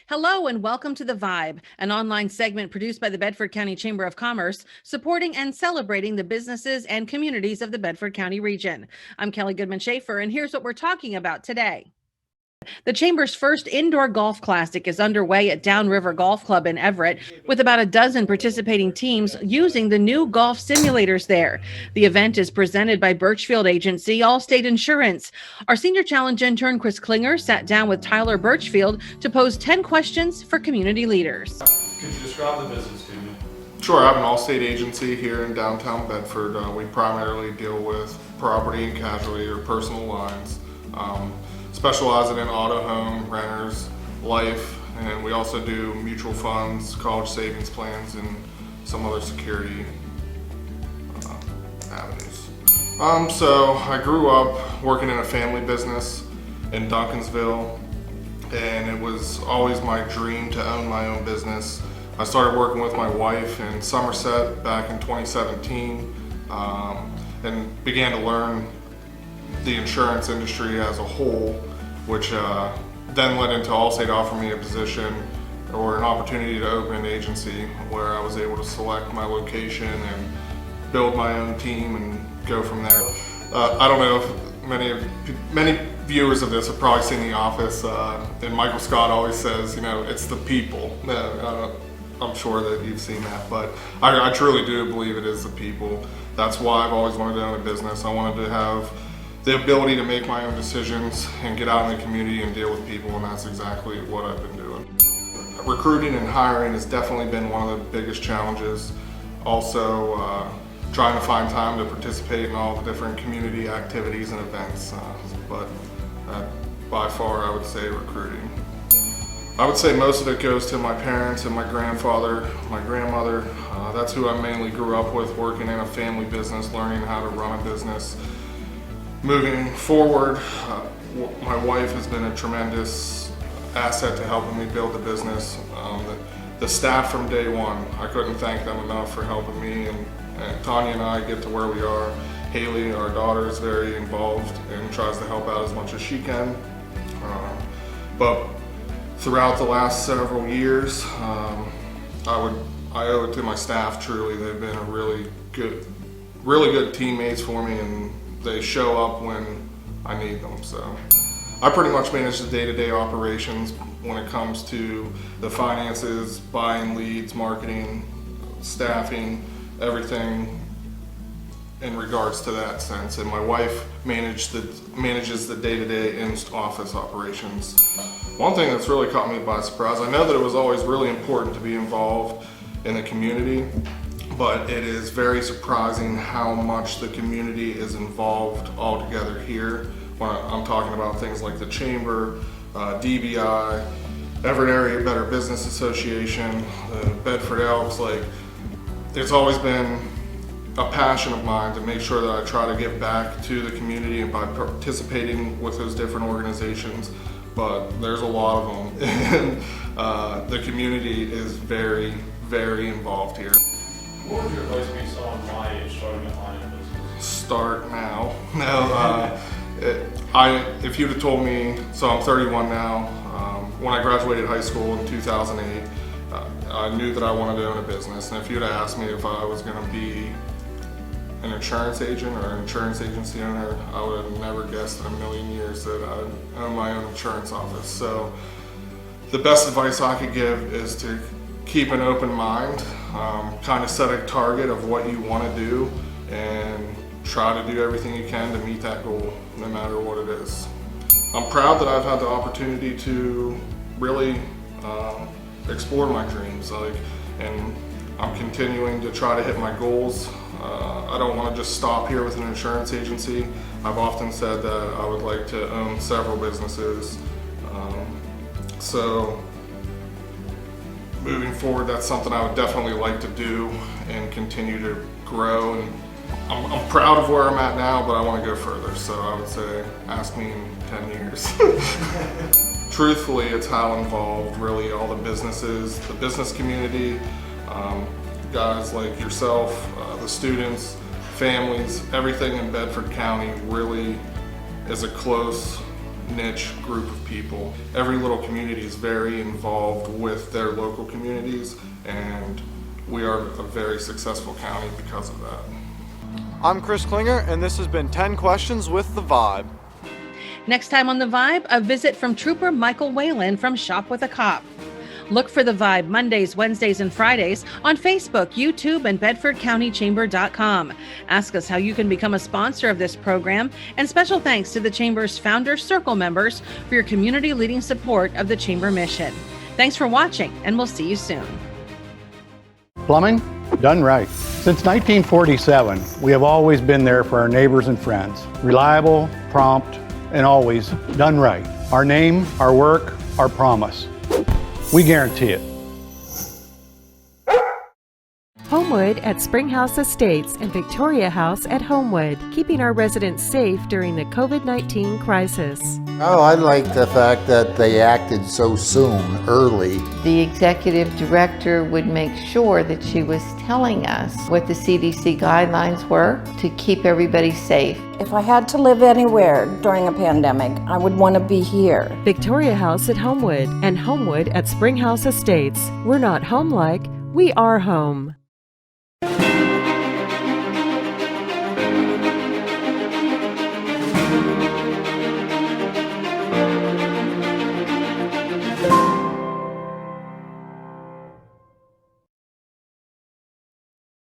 Hello and welcome to The Vibe, an online segment produced by the Bedford County Chamber of Commerce, supporting and celebrating the businesses and communities of the Bedford County region. I'm Kelly Goodman Schaefer, and here's what we're talking about today. The Chamber's first indoor golf classic is underway at Downriver Golf Club in Everett, with about a dozen participating teams using the new golf simulators there. The event is presented by Burchfield Agency, Allstate Insurance. Our senior challenge intern, Chris Klinger, sat down with Tyler Burchfield to pose 10 questions for community leaders. Could you describe the business to me? Sure, I have an Allstate agency here in downtown Bedford. We primarily deal with property and casualty or personal lines. Specializing in auto, home, renters, life, and we also do mutual funds, college savings plans, and some other security avenues. So I grew up working in a family business in Duncansville, and it was always my dream to own my own business. I started working with my wife in Somerset back in 2017 and began to learn the insurance industry as a whole, which then led into Allstate offering me a position or an opportunity to open an agency where I was able to select my location and build my own team and go from there. I don't know if many viewers of this have probably seen The Office, and Michael Scott always says, you know, it's the people. I'm sure that you've seen that, but I truly do believe it is the people. That's why I've always wanted to own a business. I wanted to have the ability to make my own decisions and get out in the community and deal with people, and that's exactly what I've been doing. Recruiting and hiring has definitely been one of the biggest challenges. Also, trying to find time to participate in all the different community activities and events, but by far I would say recruiting. I would say most of it goes to my parents and my grandfather, my grandmother. That's who I mainly grew up with, working in a family business, learning how to run a business. Moving forward, my wife has been a tremendous asset to helping me build the business. The staff from day one, I couldn't thank them enough for helping me, and Tanya and I get to where we are. Haley, our daughter, is very involved and tries to help out as much as she can. But throughout the last several years, I owe it to my staff. Truly, they've been a really good teammates for me, and they show up when I need them. So I pretty much manage the day-to-day operations when it comes to the finances, buying leads, marketing, staffing, everything in regards to that sense. And my wife manages the day-to-day in-office operations. One thing that's really caught me by surprise, I know that it was always really important to be involved in the community, but it is very surprising how much the community is involved altogether here. When I'm talking about things like the Chamber, DBI, Everett Area Better Business Association, Bedford Elks. Like, it's always been a passion of mine to make sure that I try to give back to the community and by participating with those different organizations. But there's a lot of them, and the community is very, very involved here. What would your advice be to someone my age starting a client business? Start now. No, if you'd have told me, so I'm 31 now, when I graduated high school in 2008, I knew that I wanted to own a business. And if you'd have asked me if I was going to be an insurance agent or an insurance agency owner, I would have never guessed in a million years that I'd own my own insurance office. So the best advice I could give is to keep an open mind, kind of set a target of what you want to do, and try to do everything you can to meet that goal, no matter what it is. I'm proud that I've had the opportunity to really explore my dreams, and I'm continuing to try to hit my goals. I don't want to just stop here with an insurance agency. I've often said that I would like to own several businesses. So moving forward, that's something I would definitely like to do and continue to grow. And I'm proud of where I'm at now, but I want to go further. So I would say, ask me in 10 years. Truthfully, it's how involved really all the businesses, the business community, guys like yourself, the students, families, everything in Bedford County really is a close niche group of people. Every little community is very involved with their local communities, and we are a very successful county because of that. I'm Chris Klinger, and this has been 10 Questions with The Vibe. Next time on The Vibe, a visit from Trooper Michael Whalen from Shop with a Cop. Look for The Vibe Mondays, Wednesdays, and Fridays on Facebook, YouTube, and BedfordCountyChamber.com. Ask us how you can become a sponsor of this program, and special thanks to the Chamber's Founder Circle members for your community-leading support of the Chamber mission. Thanks for watching, and we'll see you soon. Plumbing, done right. Since 1947, we have always been there for our neighbors and friends. Reliable, prompt, and always done right. Our name, our work, our promise. We guarantee it. Homewood at Springhouse Estates and Victoria House at Homewood, keeping our residents safe during the COVID-19 crisis. Oh, I like the fact that they acted so soon, early. The executive director would make sure that she was telling us what the CDC guidelines were to keep everybody safe. If I had to live anywhere during a pandemic, I would want to be here. Victoria House at Homewood and Homewood at Springhouse Estates. We're not home-like, we are home.